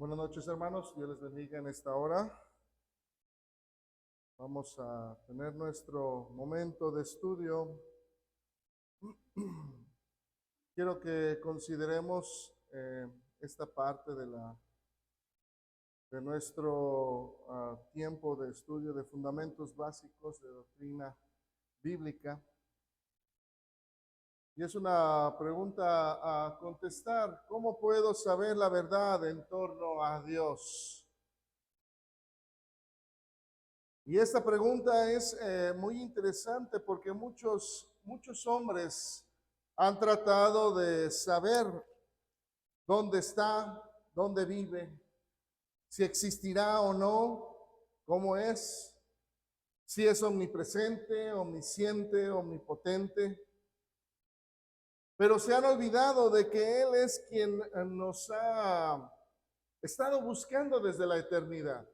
Buenas noches, hermanos. Dios les bendiga en esta hora. Vamos a tener nuestro momento de estudio. Quiero que consideremos esta parte de nuestro tiempo de estudio de fundamentos básicos de doctrina bíblica. Y es una pregunta a contestar. ¿Cómo puedo saber la verdad en torno a Dios? Y esta pregunta es muy interesante porque muchos hombres han tratado de saber dónde está, dónde vive, si existirá o no, cómo es, si es omnipresente, omnisciente, omnipotente. Pero se han olvidado de que Él es quien nos ha estado buscando desde la eternidad.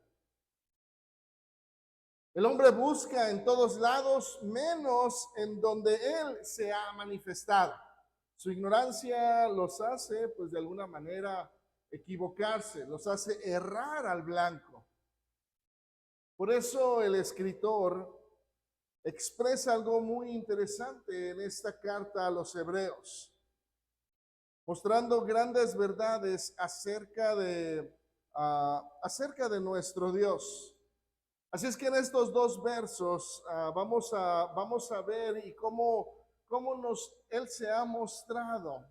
El hombre busca en todos lados, menos en donde Él se ha manifestado. Su ignorancia los hace, pues de alguna manera, equivocarse, los hace errar al blanco. Por eso el escritor expresa algo muy interesante en esta carta a los hebreos, mostrando grandes verdades acerca de nuestro Dios. Así es que en estos dos versos vamos a ver y cómo Él se ha mostrado.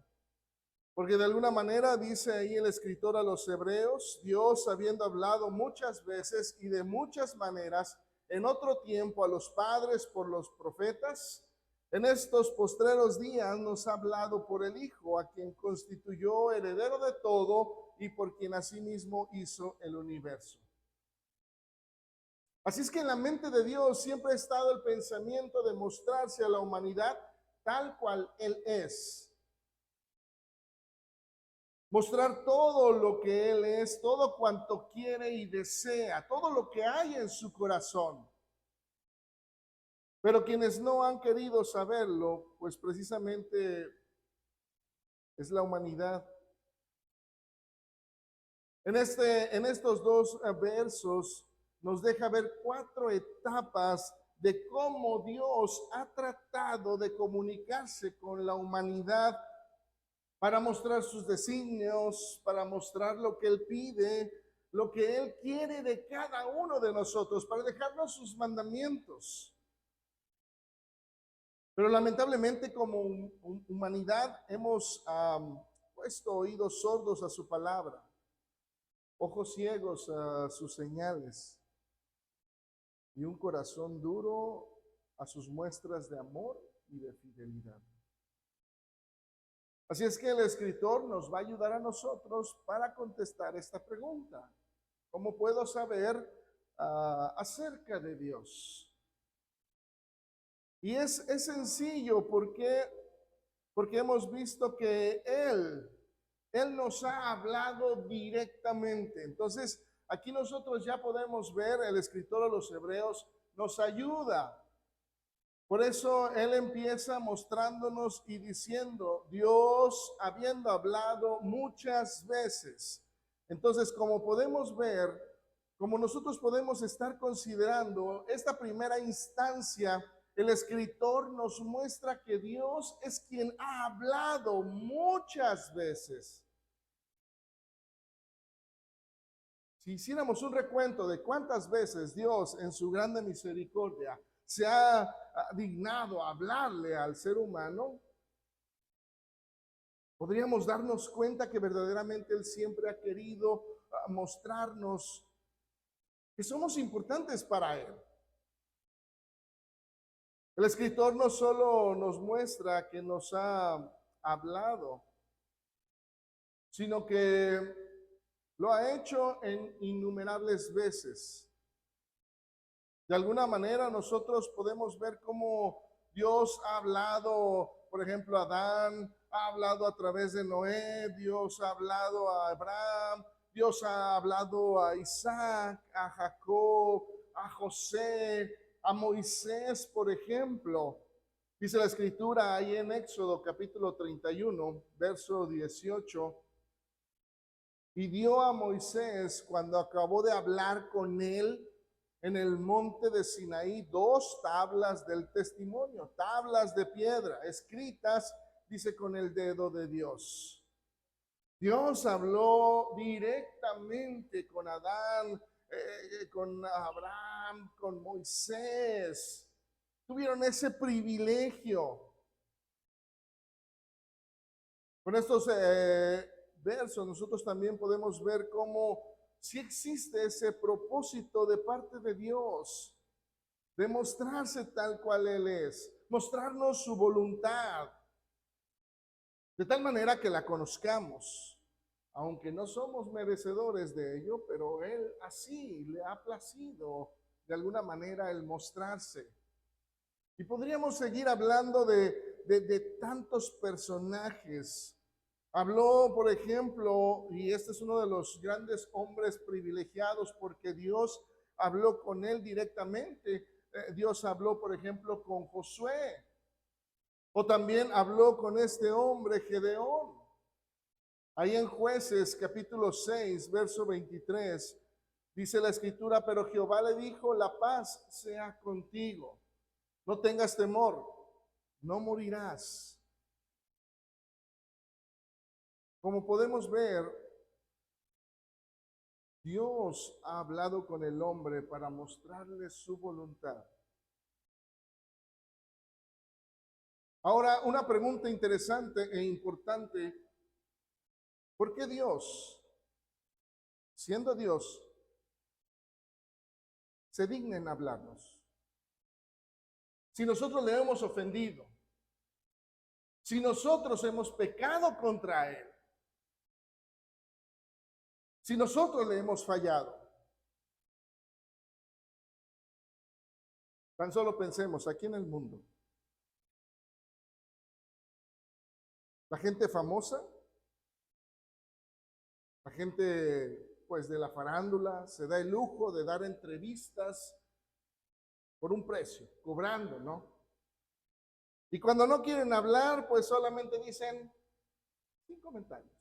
Porque de alguna manera dice ahí el escritor a los hebreos, Dios habiendo hablado muchas veces y de muchas maneras en otro tiempo a los padres por los profetas, en estos postreros días nos ha hablado por el Hijo, a quien constituyó heredero de todo y por quien asimismo hizo el universo. Así es que en la mente de Dios siempre ha estado el pensamiento de mostrarse a la humanidad tal cual Él es. Mostrar todo lo que Él es, todo cuanto quiere y desea, todo lo que hay en su corazón. Pero quienes no han querido saberlo, pues precisamente es la humanidad. En estos dos versos nos deja ver 4 etapas de cómo Dios ha tratado de comunicarse con la humanidad para mostrar sus designios, para mostrar lo que Él pide, lo que Él quiere de cada uno de nosotros, para dejarnos sus mandamientos. Pero lamentablemente como humanidad hemos puesto oídos sordos a su palabra, ojos ciegos a sus señales y un corazón duro a sus muestras de amor y de fidelidad. Así es que el escritor nos va a ayudar a nosotros para contestar esta pregunta. ¿Cómo puedo saber acerca de Dios? Y es sencillo porque hemos visto que Él nos ha hablado directamente. Entonces, aquí nosotros ya podemos ver, el escritor a los hebreos nos ayuda. Por eso Él empieza mostrándonos y diciendo, Dios habiendo hablado muchas veces. Entonces, como podemos ver, como nosotros podemos estar considerando esta primera instancia, el escritor nos muestra que Dios es quien ha hablado muchas veces. Si hiciéramos un recuento de cuántas veces Dios en su grande misericordia se ha dignado a hablarle al ser humano, podríamos darnos cuenta que verdaderamente Él siempre ha querido mostrarnos que somos importantes para Él. El escritor no solo nos muestra que nos ha hablado, sino que lo ha hecho en innumerables veces. De alguna manera nosotros podemos ver cómo Dios ha hablado, por ejemplo, a Adán, ha hablado a través de Noé, Dios ha hablado a Abraham, Dios ha hablado a Isaac, a Jacob, a José, a Moisés, por ejemplo. Dice la escritura ahí en Éxodo capítulo 31, verso 18. y dio a Moisés, cuando acabó de hablar con él en el monte de Sinaí, 2 tablas del testimonio, tablas de piedra, escritas, dice, con el dedo de Dios. Dios habló directamente con Adán, con Abraham, con Moisés. Tuvieron ese privilegio. Con estos versos nosotros también podemos ver cómo si existe ese propósito de parte de Dios de mostrarse tal cual Él es, mostrarnos su voluntad, de tal manera que la conozcamos, aunque no somos merecedores de ello, pero Él así le ha placido de alguna manera el mostrarse. Y podríamos seguir hablando de tantos personajes. Habló, por ejemplo, y este es uno de los grandes hombres privilegiados porque Dios habló con él directamente. Dios habló, por ejemplo, con Josué. O también habló con este hombre, Gedeón. Ahí en Jueces, capítulo 6, verso 23, dice la escritura, pero Jehová le dijo, la paz sea contigo. No tengas temor, no morirás. Como podemos ver, Dios ha hablado con el hombre para mostrarle su voluntad. Ahora, una pregunta interesante e importante. ¿Por qué Dios, siendo Dios, se digna en hablarnos? Si nosotros le hemos ofendido, si nosotros hemos pecado contra Él, si nosotros le hemos fallado, tan solo pensemos aquí en el mundo. La gente famosa, la gente pues de la farándula, se da el lujo de dar entrevistas por un precio, cobrando, ¿no? Y cuando no quieren hablar, pues solamente dicen sin comentarios.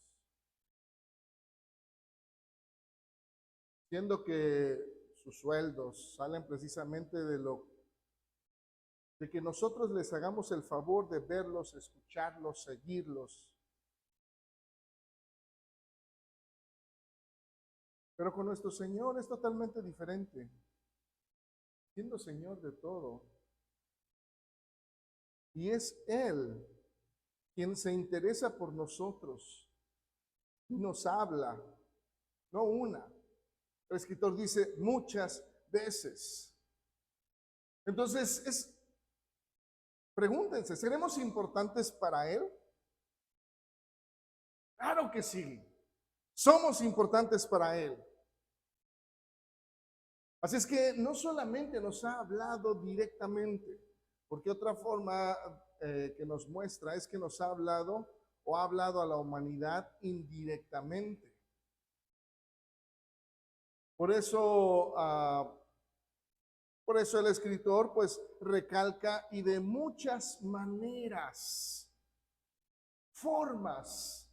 Siendo que sus sueldos salen precisamente de que nosotros les hagamos el favor de verlos, escucharlos, seguirlos. Pero con nuestro Señor es totalmente diferente. Siendo Señor de todo. Y es Él quien se interesa por nosotros y nos habla, no una. El escritor dice muchas veces. Entonces, pregúntense, ¿seremos importantes para Él? Claro que sí. Somos importantes para Él. Así es que no solamente nos ha hablado directamente, porque otra forma que nos muestra es que nos ha hablado o ha hablado a la humanidad indirectamente. Por eso el escritor pues recalca y de muchas maneras, formas.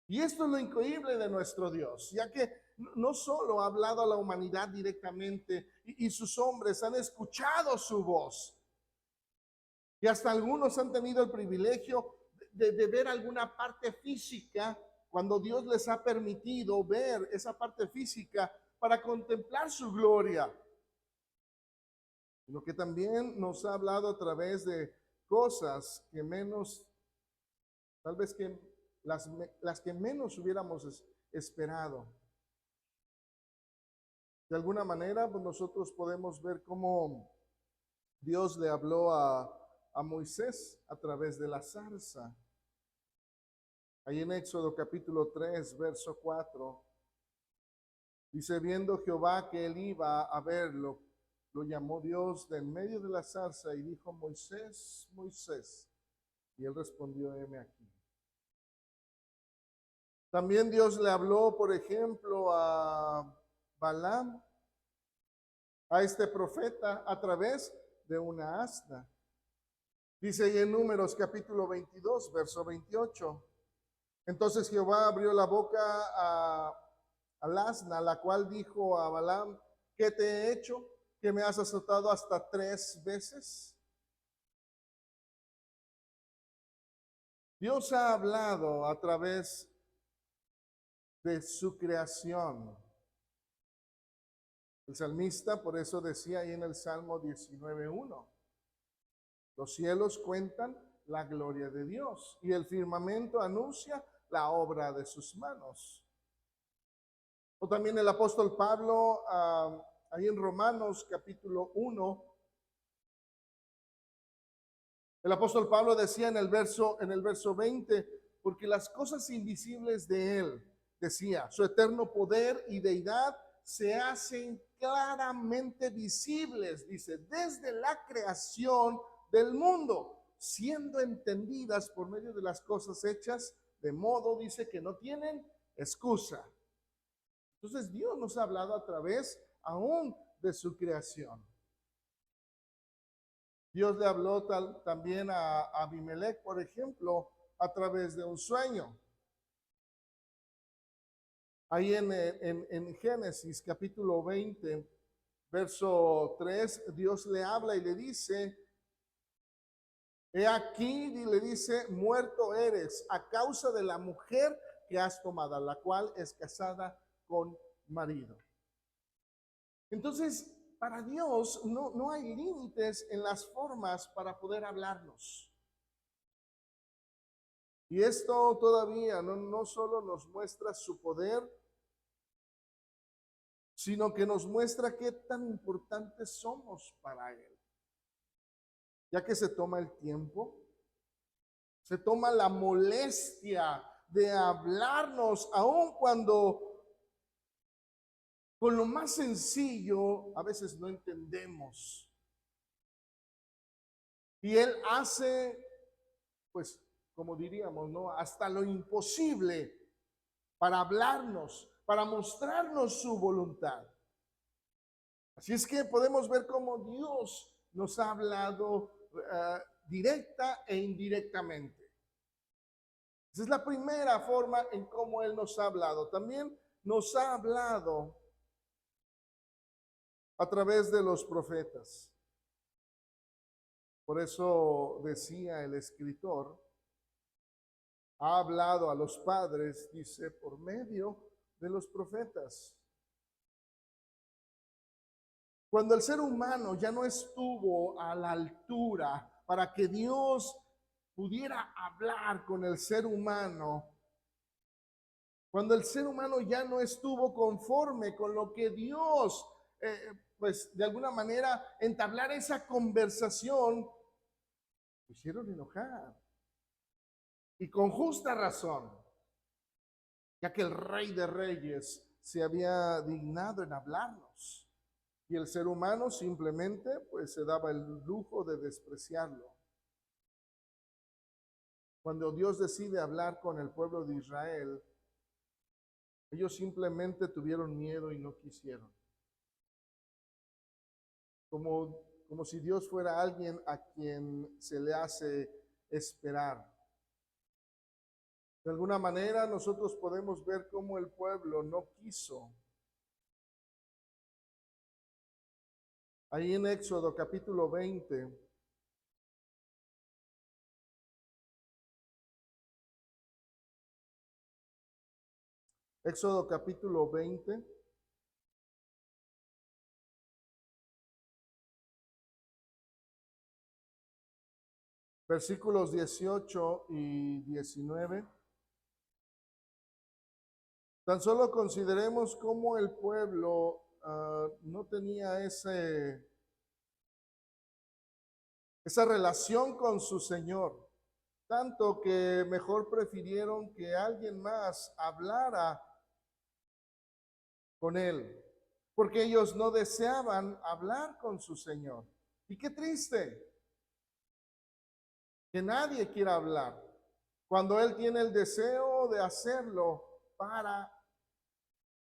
Y esto es lo increíble de nuestro Dios, ya que no solo ha hablado a la humanidad directamente y sus hombres han escuchado su voz. Y hasta algunos han tenido el privilegio de ver alguna parte física cuando Dios les ha permitido ver esa parte física para contemplar su gloria. Lo que también nos ha hablado a través de cosas que menos, tal vez que las que menos hubiéramos esperado. De alguna manera, pues nosotros podemos ver cómo Dios le habló a Moisés a través de la zarza. Ahí en Éxodo capítulo 3, verso 4, dice, viendo Jehová que él iba a verlo, lo llamó Dios de en medio de la zarza y dijo, Moisés, Moisés. Y él respondió, heme aquí. También Dios le habló, por ejemplo, a Balaam, a este profeta, a través de una asna. Dice ahí en Números capítulo 22, verso 28. Entonces Jehová abrió la boca al asna, la cual dijo a Balaam: ¿qué te he hecho? ¿Que me has azotado hasta 3 veces? Dios ha hablado a través de su creación. El salmista por eso decía ahí en el Salmo 19:1: los cielos cuentan la gloria de Dios y el firmamento anuncia la obra de sus manos. O también el apóstol Pablo, ahí en Romanos capítulo 1, el apóstol Pablo decía en el verso 20: porque las cosas invisibles de él, decía, su eterno poder y deidad se hacen claramente visibles, dice, desde la creación del mundo, siendo entendidas por medio de las cosas hechas, de modo, dice, que no tienen excusa. Entonces Dios nos ha hablado a través aún de su creación. Dios le habló también a Abimelech, por ejemplo, a través de un sueño. Ahí en Génesis capítulo 20, verso 3, Dios le habla y le dice: he aquí, y le dice, muerto eres a causa de la mujer que has tomado, la cual es casada con marido. Entonces, para Dios no hay límites en las formas para poder hablarnos. Y esto todavía no solo nos muestra su poder, sino que nos muestra qué tan importantes somos para Él. Ya que se toma el tiempo, se toma la molestia de hablarnos, aun cuando con lo más sencillo a veces no entendemos. Y Él hace, pues, como diríamos, ¿no? Hasta lo imposible para hablarnos, para mostrarnos su voluntad. Así es que podemos ver cómo Dios nos ha hablado directa e indirectamente. Esa es la primera forma en cómo Él nos ha hablado. También nos ha hablado a través de los profetas. Por eso decía el escritor, ha hablado a los padres, dice, por medio de los profetas. Cuando el ser humano ya no estuvo a la altura para que Dios pudiera hablar con el ser humano, cuando el ser humano ya no estuvo conforme con lo que Dios, pues de alguna manera entablar esa conversación, lo hicieron enojar. Y con justa razón, ya que el Rey de Reyes se había dignado en hablarnos. Y el ser humano simplemente pues se daba el lujo de despreciarlo. Cuando Dios decide hablar con el pueblo de Israel, ellos simplemente tuvieron miedo y no quisieron. Como si Dios fuera alguien a quien se le hace esperar. De alguna manera nosotros podemos ver cómo el pueblo no quiso. Ahí en Éxodo capítulo 20, Éxodo capítulo 20, versículos 18 y 19. Tan solo consideremos cómo el pueblo no tenía esa relación con su Señor, tanto que mejor prefirieron que alguien más hablara con él, porque ellos no deseaban hablar con su Señor. Y qué triste que nadie quiera hablar cuando Él tiene el deseo de hacerlo para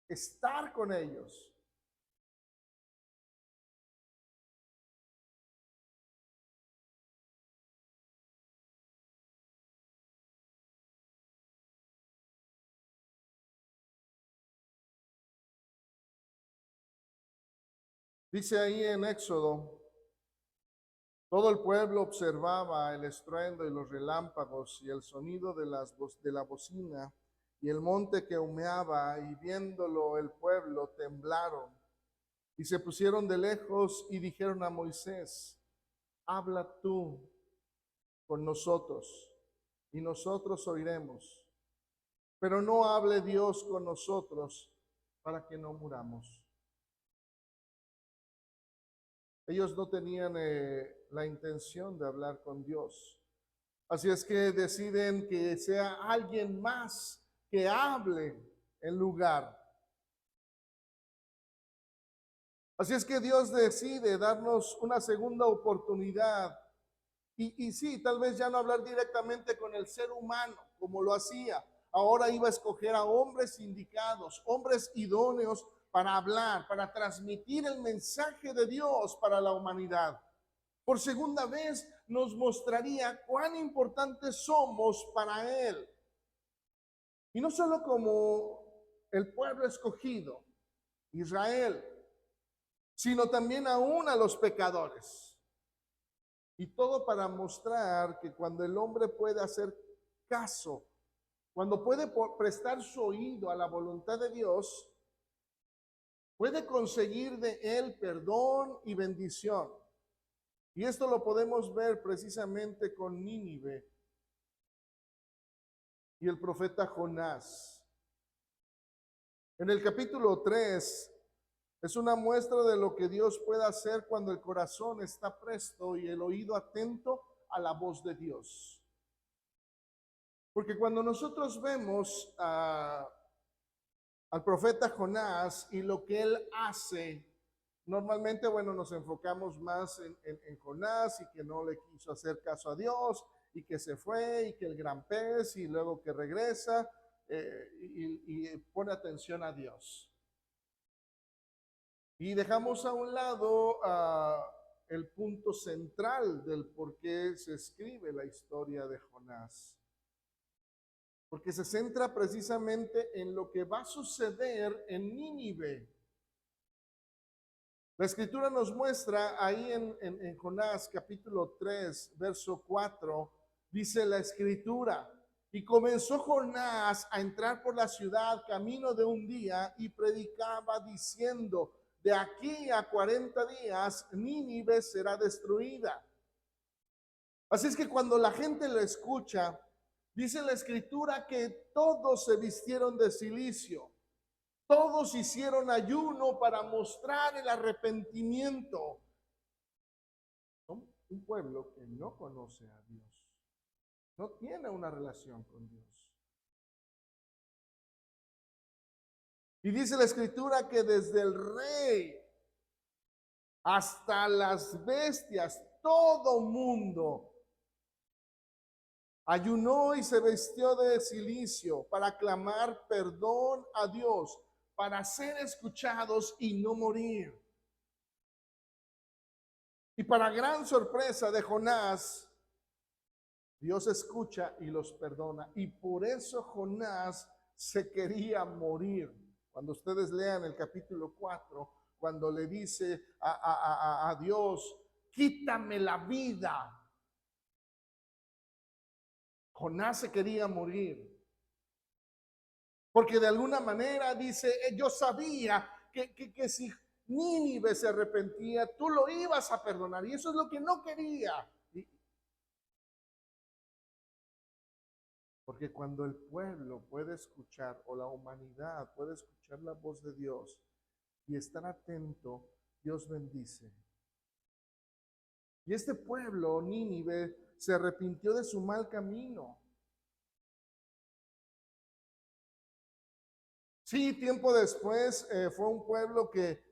estar con ellos. Dice ahí en Éxodo, todo el pueblo observaba el estruendo y los relámpagos y el sonido de la bocina y el monte que humeaba, y viéndolo el pueblo temblaron y se pusieron de lejos y dijeron a Moisés, habla tú con nosotros y nosotros oiremos, pero no hable Dios con nosotros para que no muramos. Ellos no tenían la intención de hablar con Dios. Así es que deciden que sea alguien más que hable en lugar. Así es que Dios decide darnos una segunda oportunidad. Y sí, tal vez ya no hablar directamente con el ser humano como lo hacía. Ahora iba a escoger a hombres indicados, hombres idóneos para hablar, para transmitir el mensaje de Dios para la humanidad. Por segunda vez nos mostraría cuán importantes somos para Él. Y no solo como el pueblo escogido, Israel, sino también aún a los pecadores. Y todo para mostrar que cuando el hombre puede hacer caso, cuando puede prestar su oído a la voluntad de Dios, puede conseguir de Él perdón y bendición. Y esto lo podemos ver precisamente con Nínive y el profeta Jonás. En el capítulo 3 es una muestra de lo que Dios puede hacer cuando el corazón está presto y el oído atento a la voz de Dios. Porque cuando nosotros vemos al profeta Jonás y lo que él hace, normalmente, bueno, nos enfocamos más en Jonás y que no le quiso hacer caso a Dios y que se fue y que el gran pez y luego que regresa y pone atención a Dios. Y dejamos a un lado el punto central del por qué se escribe la historia de Jonás. Porque se centra precisamente en lo que va a suceder en Nínive. La escritura nos muestra ahí en Jonás capítulo 3, verso 4, dice la escritura, y comenzó Jonás a entrar por la ciudad camino de un día y predicaba diciendo, de aquí a 40 días Nínive será destruida. Así es que cuando la gente lo escucha, dice la escritura que todos se vistieron de cilicio. Todos hicieron ayuno para mostrar el arrepentimiento. Son un pueblo que no conoce a Dios, no tiene una relación con Dios. Y dice la escritura que desde el rey hasta las bestias, todo mundo ayunó y se vistió de cilicio para clamar perdón a Dios, para ser escuchados y no morir. Y para gran sorpresa de Jonás, Dios escucha y los perdona. Y por eso Jonás se quería morir. Cuando ustedes lean el capítulo 4, cuando le dice a Dios, quítame la vida. Jonás se quería morir. Porque de alguna manera dice, yo sabía que si Nínive se arrepentía, tú lo ibas a perdonar. Y eso es lo que no quería. Porque cuando el pueblo puede escuchar, o la humanidad puede escuchar la voz de Dios y estar atento, Dios bendice. Y este pueblo, Nínive, se arrepintió de su mal camino. Sí, tiempo después fue un pueblo que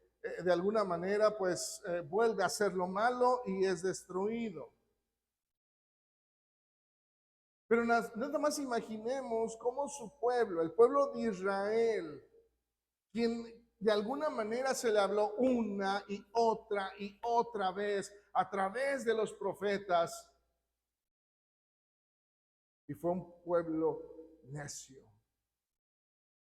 de alguna manera pues vuelve a hacer lo malo y es destruido. Pero nada más imaginemos cómo su pueblo, el pueblo de Israel, quien de alguna manera se le habló una y otra vez a través de los profetas, y fue un pueblo necio.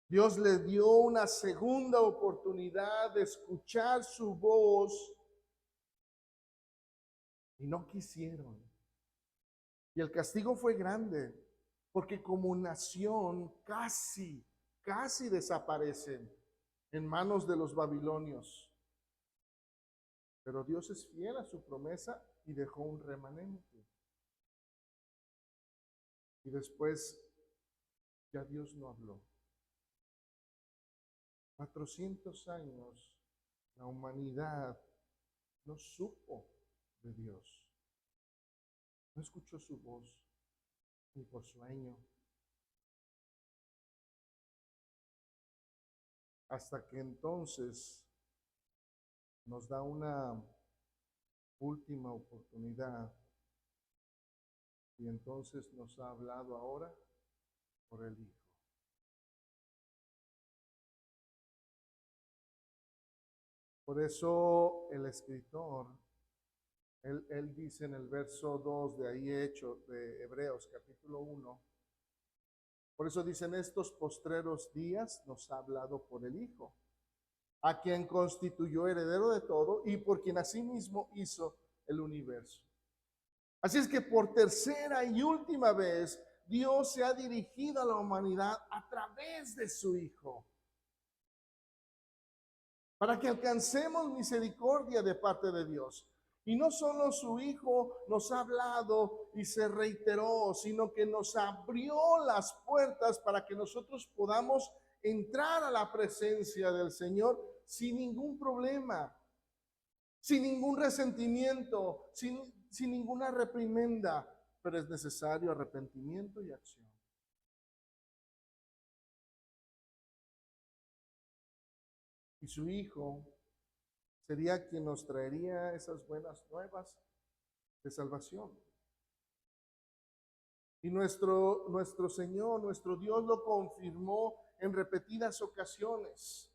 Dios le dio una segunda oportunidad de escuchar su voz y no quisieron. Y el castigo fue grande, porque como nación casi desaparecen en manos de los babilonios. Pero Dios es fiel a su promesa y dejó un remanente. Y después ya Dios no habló. 400 años la humanidad no supo de Dios. No escuchó su voz, ni por sueño. Hasta que entonces nos da una última oportunidad. Y entonces nos ha hablado ahora por el Hijo. Por eso el escritor, él dice en el verso 2 de ahí hecho, de Hebreos capítulo 1, por eso dice: en estos postreros días nos ha hablado por el Hijo, a quien constituyó heredero de todo y por quien asimismo hizo el universo. Así es que por tercera y última vez, Dios se ha dirigido a la humanidad a través de su Hijo, para que alcancemos misericordia de parte de Dios. Y no solo su Hijo nos ha hablado y se reiteró, sino que nos abrió las puertas para que nosotros podamos entrar a la presencia del Señor sin ningún problema, sin ningún resentimiento, sin ninguna reprimenda, pero es necesario arrepentimiento y acción. Y su Hijo sería quien nos traería esas buenas nuevas de salvación. Y nuestro Señor, nuestro Dios lo confirmó en repetidas ocasiones.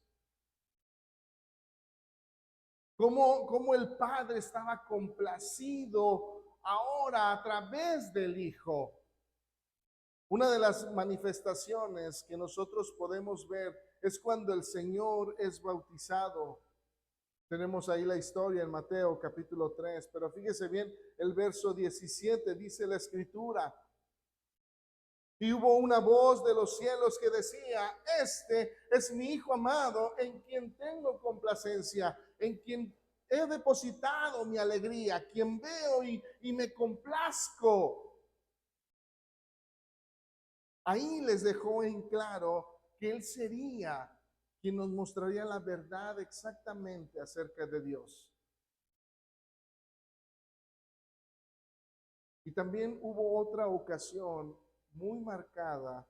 Como el Padre estaba complacido ahora a través del Hijo. Una de las manifestaciones que nosotros podemos ver es cuando el Señor es bautizado. Tenemos ahí la historia en Mateo capítulo 3, pero fíjese bien, el verso 17 dice la Escritura: y hubo una voz de los cielos que decía: este es mi Hijo amado, en quien tengo complacencia, en quien he depositado mi alegría, quien veo y me complazco. Ahí les dejó en claro que Él sería quien nos mostraría la verdad exactamente acerca de Dios. Y también hubo otra ocasión muy marcada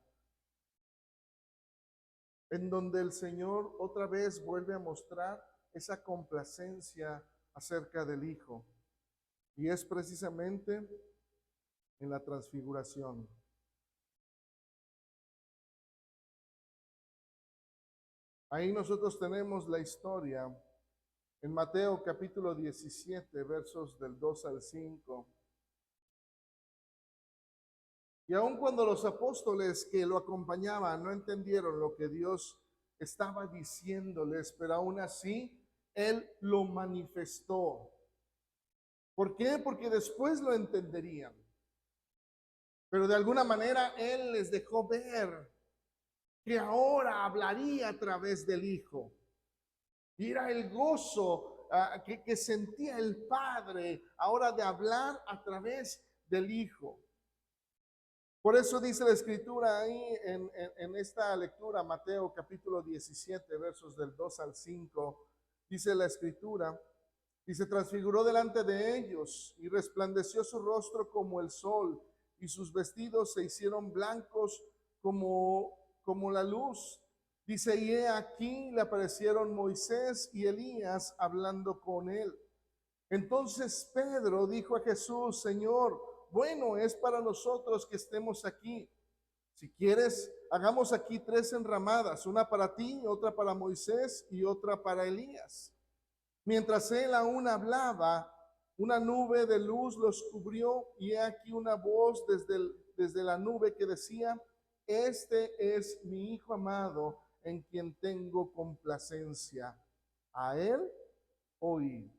en donde el Señor otra vez vuelve a mostrar esa complacencia acerca del Hijo. Y es precisamente en la transfiguración. Ahí nosotros tenemos la historia en Mateo capítulo 17, versos del 2 al 5. Y aun cuando los apóstoles que lo acompañaban no entendieron lo que Dios estaba diciéndoles, pero aún así Él lo manifestó. ¿Por qué? Porque después lo entenderían. Pero de alguna manera Él les dejó ver que ahora hablaría a través del Hijo. Y era el gozo que sentía el Padre ahora de hablar a través del Hijo. Por eso dice la Escritura ahí en esta lectura, Mateo capítulo 17, versos del 2 al 5, dice la Escritura: y se transfiguró delante de ellos, y resplandeció su rostro como el sol, y sus vestidos se hicieron blancos como la luz. Dice: y he aquí le aparecieron Moisés y Elías hablando con él. Entonces Pedro dijo a Jesús: Señor, bueno es para nosotros que estemos aquí. Si quieres, hagamos aquí 3 enramadas, una para ti, otra para Moisés y otra para Elías. Mientras él aún hablaba, una nube de luz los cubrió, y he aquí una voz desde la nube que decía: este es mi Hijo amado, en quien tengo complacencia. A él oí.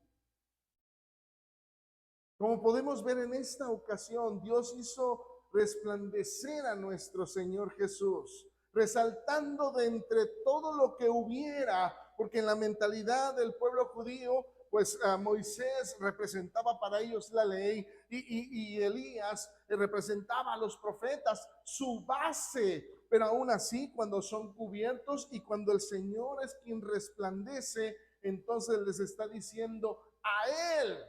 Como podemos ver en esta ocasión, Dios hizo resplandecer a nuestro Señor Jesús, resaltando de entre todo lo que hubiera, porque en la mentalidad del pueblo judío, pues Moisés representaba para ellos la ley y Elías representaba a los profetas, su base, pero aún así cuando son cubiertos y cuando el Señor es quien resplandece, entonces les está diciendo a Él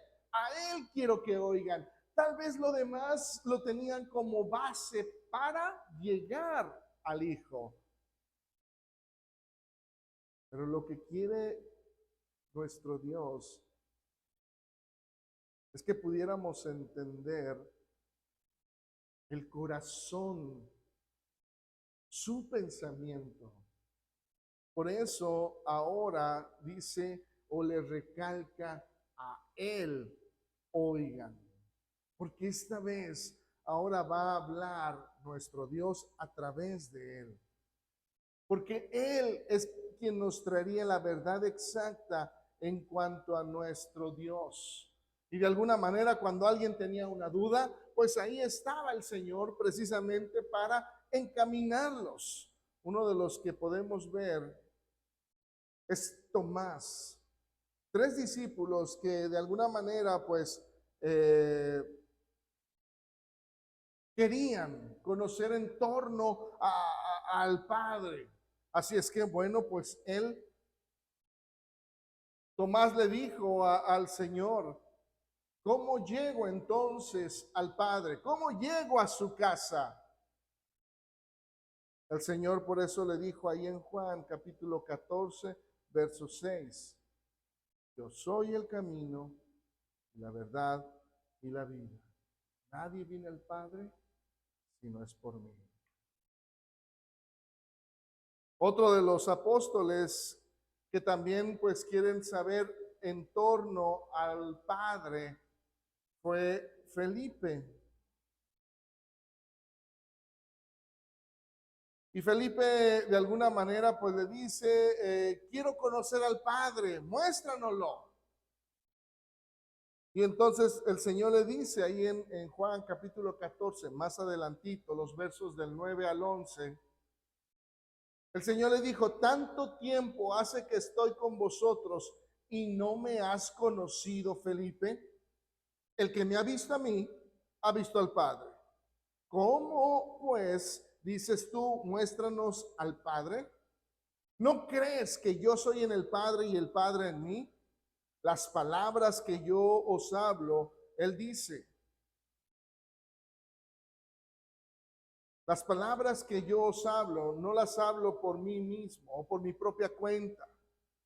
quiero que oigan. Tal vez lo demás lo tenían como base para llegar al Hijo. Pero lo que quiere nuestro Dios es que pudiéramos entender el corazón, su pensamiento. Por eso ahora dice o le recalca a Él, oigan. Porque esta vez ahora va a hablar nuestro Dios a través de Él. Porque Él es quien nos traería la verdad exacta en cuanto a nuestro Dios. Y de alguna manera cuando alguien tenía una duda, pues ahí estaba el Señor precisamente para encaminarlos. Uno de los que podemos ver es Tomás. 3 discípulos que de alguna manera pues querían conocer en torno al Padre. Así es que bueno, pues Tomás le dijo al Señor, ¿cómo llego entonces al Padre? ¿Cómo llego a su casa? El Señor por eso le dijo ahí en Juan capítulo 14, verso 6, yo soy el camino, la verdad y la vida. Nadie viene al Padre si no es por mí. Otro de los apóstoles que también pues quieren saber en torno al Padre fue Felipe. Y Felipe de alguna manera pues le dice, quiero conocer al Padre, muéstranoslo. Y entonces el Señor le dice ahí en Juan capítulo 14, más adelantito, los versos del 9 al 11, el Señor le dijo, tanto tiempo hace que estoy con vosotros y no me has conocido, Felipe. El que me ha visto a mí, ha visto al Padre. ¿Cómo pues dices tú, muéstranos al Padre? ¿No crees que yo soy en el Padre y el Padre en mí? Las palabras que yo os hablo, Él dice, las palabras que yo os hablo, no las hablo por mí mismo o por mi propia cuenta,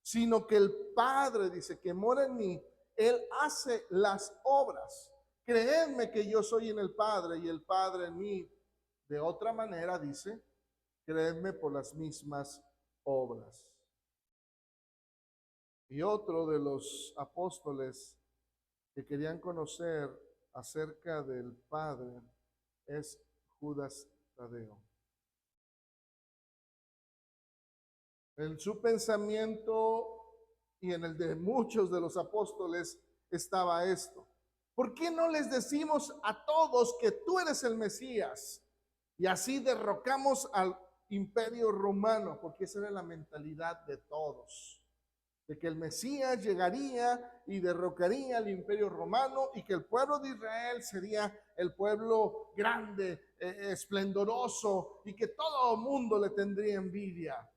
sino que el Padre dice que mora en mí, Él hace las obras. Creedme que yo soy en el Padre y el Padre en mí. De otra manera, dice, creedme por las mismas obras. Y otro de los apóstoles que querían conocer acerca del Padre es Judas Tadeo. En su pensamiento y en el de muchos de los apóstoles estaba esto. ¿Por qué no les decimos a todos que tú eres el Mesías? Y así derrocamos al imperio romano, porque esa era la mentalidad de todos, de que el Mesías llegaría y derrocaría al imperio romano y que el pueblo de Israel sería el pueblo grande, esplendoroso y que todo el mundo le tendría envidia.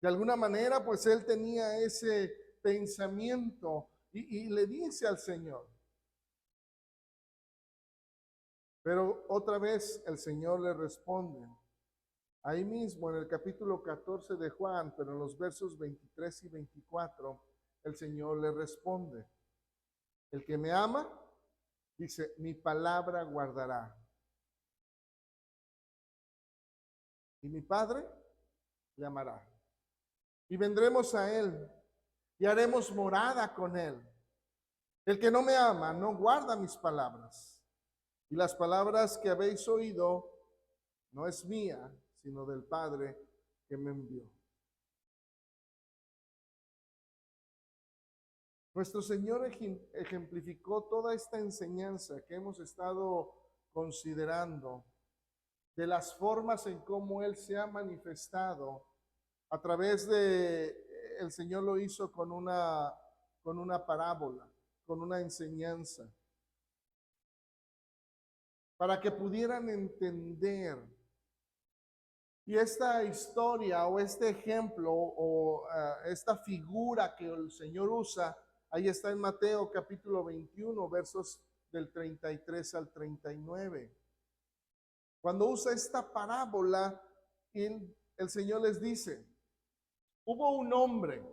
De alguna manera, pues él tenía ese pensamiento y le dice al Señor. Pero otra vez el Señor le responde. Ahí mismo en el capítulo 14 de Juan, pero en los versos 23 y 24, el Señor le responde. El que me ama, dice, mi palabra guardará. Y mi Padre le amará. Y vendremos a Él y haremos morada con Él. El que no me ama no guarda mis palabras. Y las palabras que habéis oído no es mía, sino del Padre que me envió. Nuestro Señor ejemplificó toda esta enseñanza que hemos estado considerando de las formas en cómo Él se ha manifestado a través de, el Señor lo hizo con una parábola, con una enseñanza, para que pudieran entender. Y esta historia o este ejemplo o esta figura que el Señor usa, ahí está en Mateo capítulo 21, versos del 33 al 39. Cuando usa esta parábola, el Señor les dice, hubo un hombre,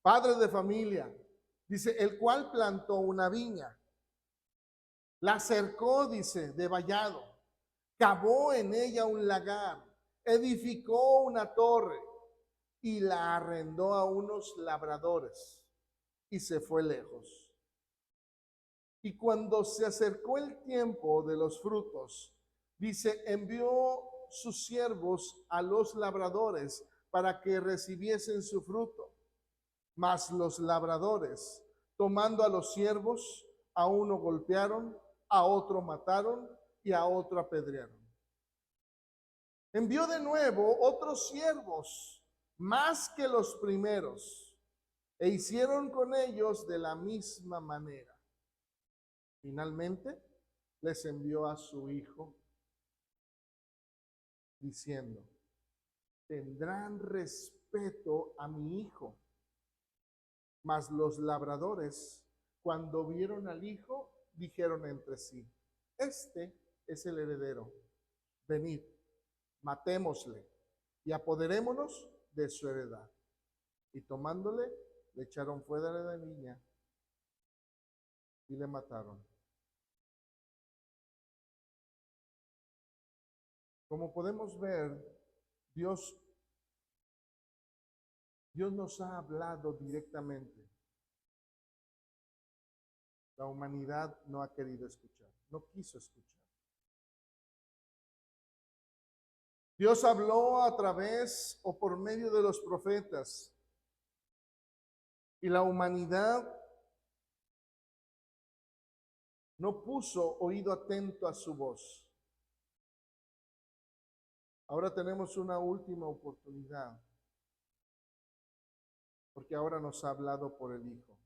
padre de familia, dice, el cual plantó una viña, la cercó, dice, de vallado, cavó en ella un lagar, edificó una torre y la arrendó a unos labradores y se fue lejos. Y cuando se acercó el tiempo de los frutos, dice, envió sus siervos a los labradores para que recibiesen su fruto. Mas los labradores, tomando a los siervos, a uno golpearon, a otro mataron y a otro apedrearon. Envió de nuevo otros siervos, más que los primeros, e hicieron con ellos de la misma manera. Finalmente, les envió a su hijo, diciendo, tendrán respeto a mi hijo. Mas los labradores, cuando vieron al hijo, dijeron entre sí, este es el heredero, venid, matémosle y apoderémonos de su heredad. Y tomándole, le echaron fuera de la viña y le mataron. Como podemos ver, Dios nos ha hablado directamente. La humanidad no ha querido escuchar, no quiso escuchar. Dios habló a través o por medio de los profetas y la humanidad no puso oído atento a su voz. Ahora tenemos una última oportunidad, porque ahora nos ha hablado por el Hijo.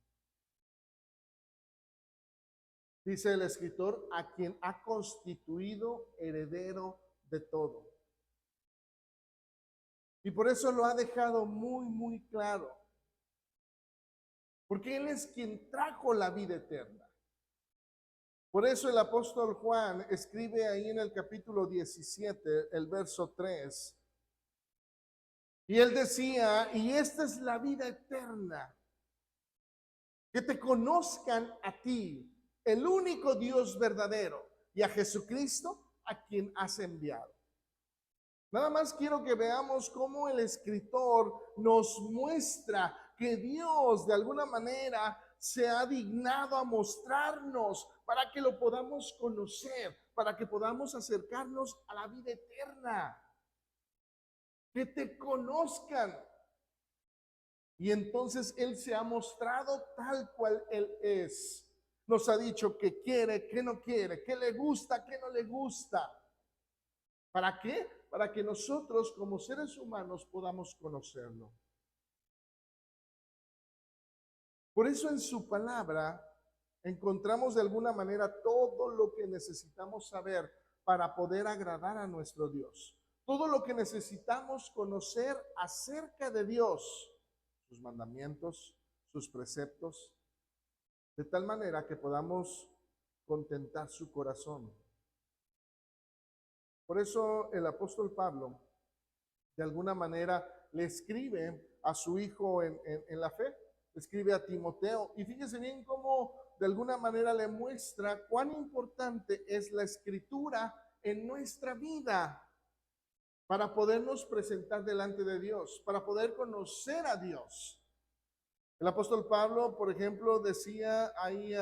Dice el escritor, a quien ha constituido heredero de todo. Y por eso lo ha dejado muy, muy claro. Porque Él es quien trajo la vida eterna. Por eso el apóstol Juan escribe ahí en el capítulo 17, el verso 3. Y él decía, y esta es la vida eterna, que te conozcan a ti, el único Dios verdadero, y a Jesucristo, a quien has enviado. Nada más quiero que veamos cómo el escritor nos muestra que Dios de alguna manera se ha dignado a mostrarnos para que lo podamos conocer, para que podamos acercarnos a la vida eterna. Que te conozcan. Y entonces Él se ha mostrado tal cual Él es. Nos ha dicho que quiere, que no quiere, que le gusta, que no le gusta. ¿Para qué? Para que nosotros como seres humanos podamos conocerlo. Por eso en su palabra encontramos de alguna manera todo lo que necesitamos saber para poder agradar a nuestro Dios. Todo lo que necesitamos conocer acerca de Dios, sus mandamientos, sus preceptos, de tal manera que podamos contentar su corazón. Por eso el apóstol Pablo, de alguna manera, le escribe a su hijo en la fe, le escribe a Timoteo, y fíjese bien cómo de alguna manera le muestra cuán importante es la escritura en nuestra vida para podernos presentar delante de Dios, para poder conocer a Dios. El apóstol Pablo, por ejemplo, decía ahí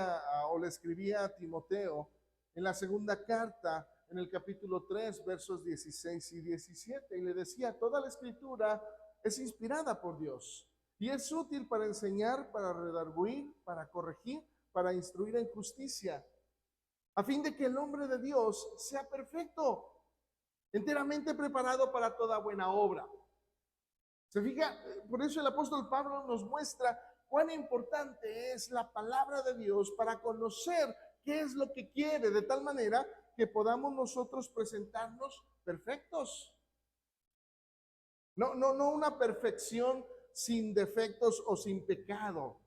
o le escribía a Timoteo en la segunda carta, en el capítulo 3, versos 16 y 17, y le decía, toda la escritura es inspirada por Dios y es útil para enseñar, para redarguir, para corregir, para instruir en justicia, a fin de que el hombre de Dios sea perfecto, enteramente preparado para toda buena obra. Se fija, por eso el apóstol Pablo nos muestra cuán importante es la palabra de Dios para conocer qué es lo que quiere, de tal manera que podamos nosotros presentarnos perfectos. No una perfección sin defectos o sin pecado,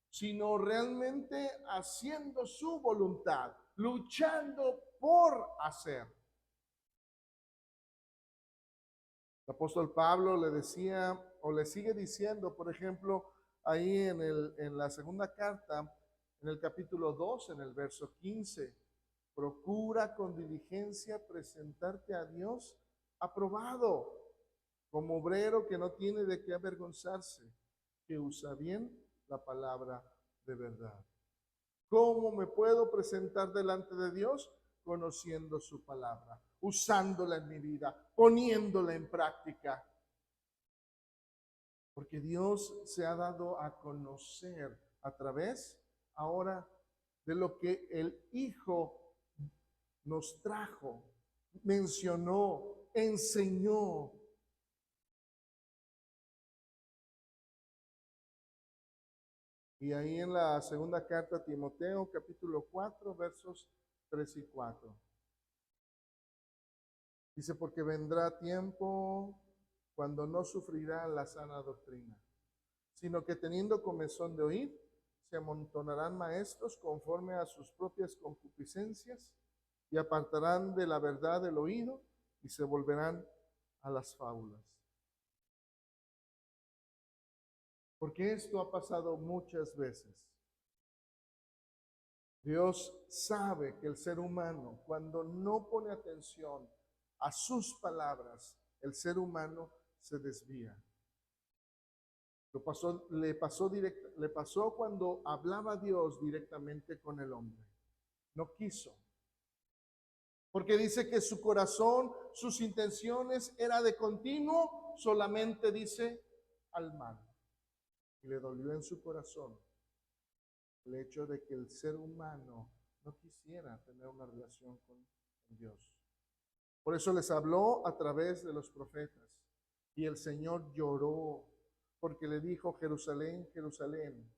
sino realmente haciendo su voluntad, luchando por hacer. El apóstol Pablo le decía, o le sigue diciendo, por ejemplo, ahí en la segunda carta, en el capítulo 2, en el verso 15, procura con diligencia presentarte a Dios aprobado, como obrero que no tiene de qué avergonzarse, que usa bien la palabra de verdad. ¿Cómo me puedo presentar delante de Dios? Conociendo su palabra, usándola en mi vida, poniéndola en práctica. Porque Dios se ha dado a conocer a través ahora de lo que el Hijo nos trajo, mencionó, enseñó. Y ahí en la segunda carta a Timoteo, capítulo 4, versos 3 y 4. Dice, porque vendrá tiempo cuando no sufrirá la sana doctrina, sino que teniendo comezón de oír, se amontonarán maestros conforme a sus propias concupiscencias y apartarán de la verdad el oído y se volverán a las fábulas. Porque esto ha pasado muchas veces. Dios sabe que el ser humano, cuando no pone atención a sus palabras, el ser humano se desvía. Le pasó cuando hablaba Dios directamente con el hombre. No quiso. Porque dice que su corazón, sus intenciones era de continuo, solamente dice al mal. Y le dolió en su corazón el hecho de que el ser humano no quisiera tener una relación con Dios. Por eso les habló a través de los profetas. Y el Señor lloró porque le dijo, Jerusalén, Jerusalén.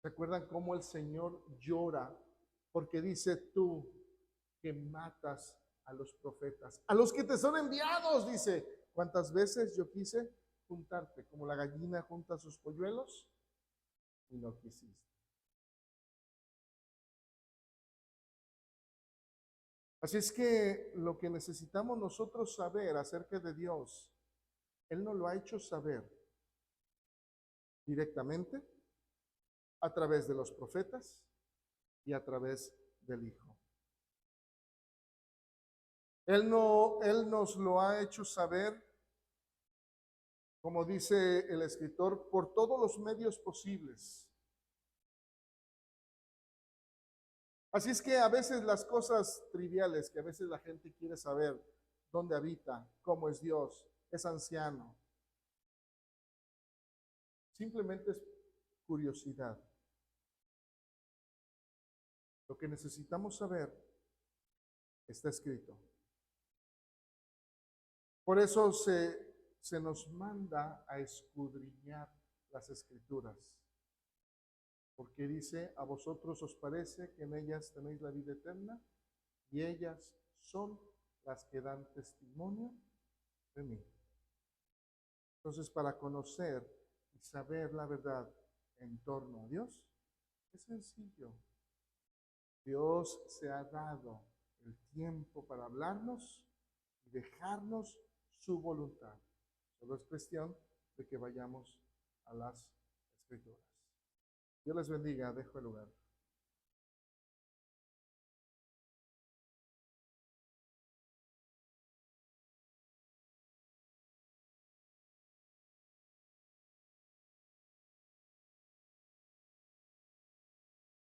¿Se acuerdan cómo el Señor llora? Porque dice tú que matas a los profetas, a los que te son enviados, dice. ¿Cuántas veces yo quise juntarte como la gallina junta sus polluelos? Y no quisiste. Así es que lo que necesitamos nosotros saber acerca de Dios, Él nos lo ha hecho saber directamente a través de los profetas y a través del Hijo. Él nos lo ha hecho saber, como dice el escritor, por todos los medios posibles. Así es que a veces las cosas triviales que a veces la gente quiere saber, dónde habita, cómo es Dios, es anciano, simplemente es curiosidad. Lo que necesitamos saber está escrito. Por eso se nos manda a escudriñar las escrituras. Porque dice, a vosotros os parece que en ellas tenéis la vida eterna y ellas son las que dan testimonio de mí. Entonces, para conocer y saber la verdad en torno a Dios, es sencillo. Dios se ha dado el tiempo para hablarnos y dejarnos su voluntad. Solo es cuestión de que vayamos a las Escrituras. Dios les bendiga, dejo el lugar.